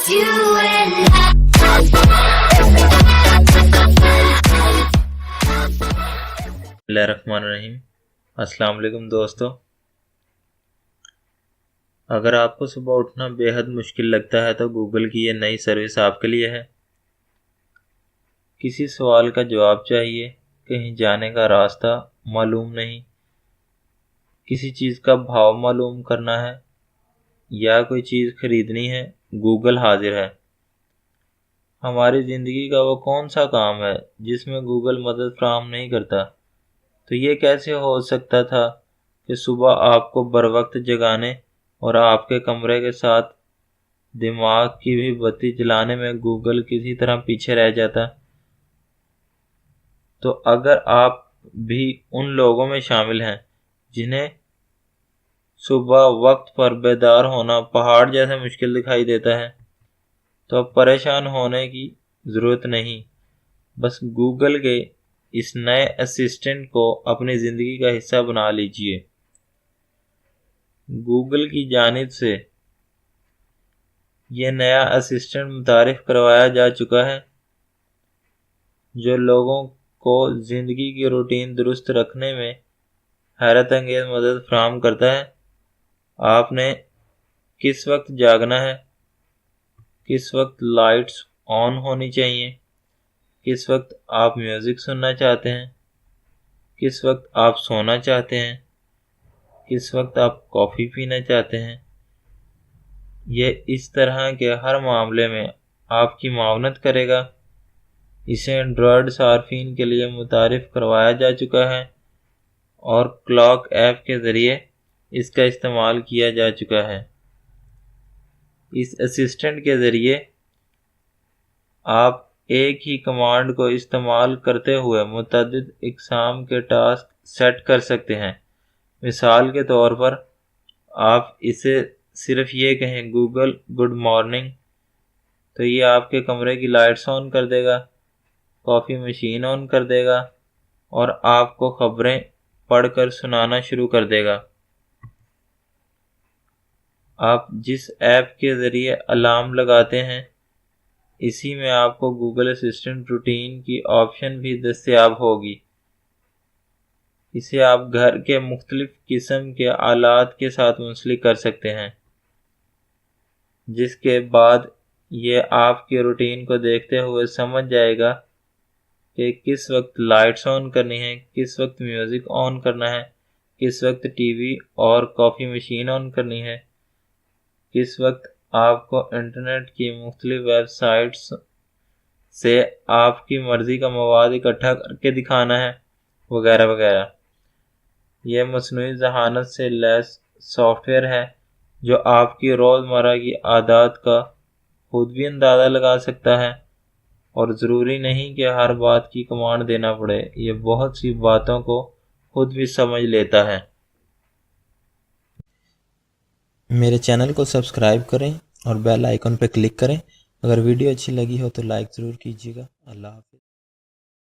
just you and I. बिस्मिल्लाहिर्रहमानिर्रहीम। अस्सलाम वालेकुम दोस्तों। अगर आपको सुबह उठना बेहद मुश्किल लगता है तो गूगल की ये नई सर्विस आपके लिए है। किसी सवाल का जवाब चाहिए, कहीं जाने का रास्ता मालूम नहीं, किसी चीज़ का भाव मालूम करना है या कोई चीज़ खरीदनी है, गूगल हाजिर है। हमारी ज़िंदगी का वो कौन सा काम है जिसमें गूगल मदद फराहम नहीं करता। तो ये कैसे हो सकता था कि सुबह आपको बर वक्त जगाने और आपके कमरे के साथ दिमाग की भी बत्ती जलाने में गूगल किसी तरह पीछे रह जाता। तो अगर आप भी उन लोगों में शामिल हैं जिन्हें सुबह वक्त पर बेदार होना पहाड़ जैसा मुश्किल दिखाई देता है, तो अब परेशान होने की ज़रूरत नहीं। बस गूगल के इस नए असिस्टेंट को अपनी ज़िंदगी का हिस्सा बना लीजिए। गूगल की जानिब से ये नया असिस्टेंट मुतारिफ करवाया जा चुका है जो लोगों को ज़िंदगी की रूटीन दुरुस्त रखने में हैरत अंगेज़ मदद फराहम करता है। आपने किस वक्त जागना है, किस वक्त लाइट्स ऑन होनी चाहिए, किस वक्त आप म्यूज़िक सुनना चाहते हैं, किस वक्त आप सोना चाहते हैं, किस वक्त आप कॉफ़ी पीना चाहते हैं, ये इस तरह के हर मामले में आपकी मावनत करेगा। इसे एंड्रॉयड सार्फिन के लिए मुतारिफ करवाया जा चुका है और क्लॉक ऐप के ज़रिए इसका इस्तेमाल किया जा चुका है। इस असिस्टेंट के ज़रिए आप एक ही कमांड को इस्तेमाल करते हुए मुतअद्दिद इक़साम के टास्क सेट कर सकते हैं। मिसाल के तौर पर आप इसे सिर्फ ये कहें गूगल गुड मॉर्निंग, तो ये आपके कमरे की लाइट्स ऑन कर देगा, कॉफ़ी मशीन ऑन कर देगा और आपको ख़बरें पढ़कर सुनाना शुरू कर देगा। आप जिस ऐप के ज़रिए अलार्म लगाते हैं इसी में आपको गूगल असिस्टेंट रूटीन की ऑप्शन भी दस्तयाब होगी। इसे आप घर के मुख्तलिफ किस्म के आलात के साथ मुंसलिक कर सकते हैं, जिसके बाद ये आपकी रूटीन को देखते हुए समझ जाएगा कि किस वक्त लाइट्स ऑन करनी है, किस वक्त म्यूज़िक ऑन करना है, किस वक्त टीवी और कॉफ़ी मशीन ऑन करनी है, किस वक्त आपको इंटरनेट की मुख्तलिफ वेबसाइट्स से आपकी मर्ज़ी का मवाद इकट्ठा करके दिखाना है, वगैरह वगैरह। यह मसनूई ज़हानत से लैस सॉफ्टवेयर है जो आपकी रोज़मर्रा की आदत का खुद भी अंदाज़ा लगा सकता है और ज़रूरी नहीं कि हर बात की कमांड देना पड़े। ये बहुत सी बातों को खुद भी समझ लेता है। मेरे चैनल को सब्सक्राइब करें और बेल आइकन पर क्लिक करें। अगर वीडियो अच्छी लगी हो तो लाइक ज़रूर कीजिएगा। अल्लाह हाफ़िज़।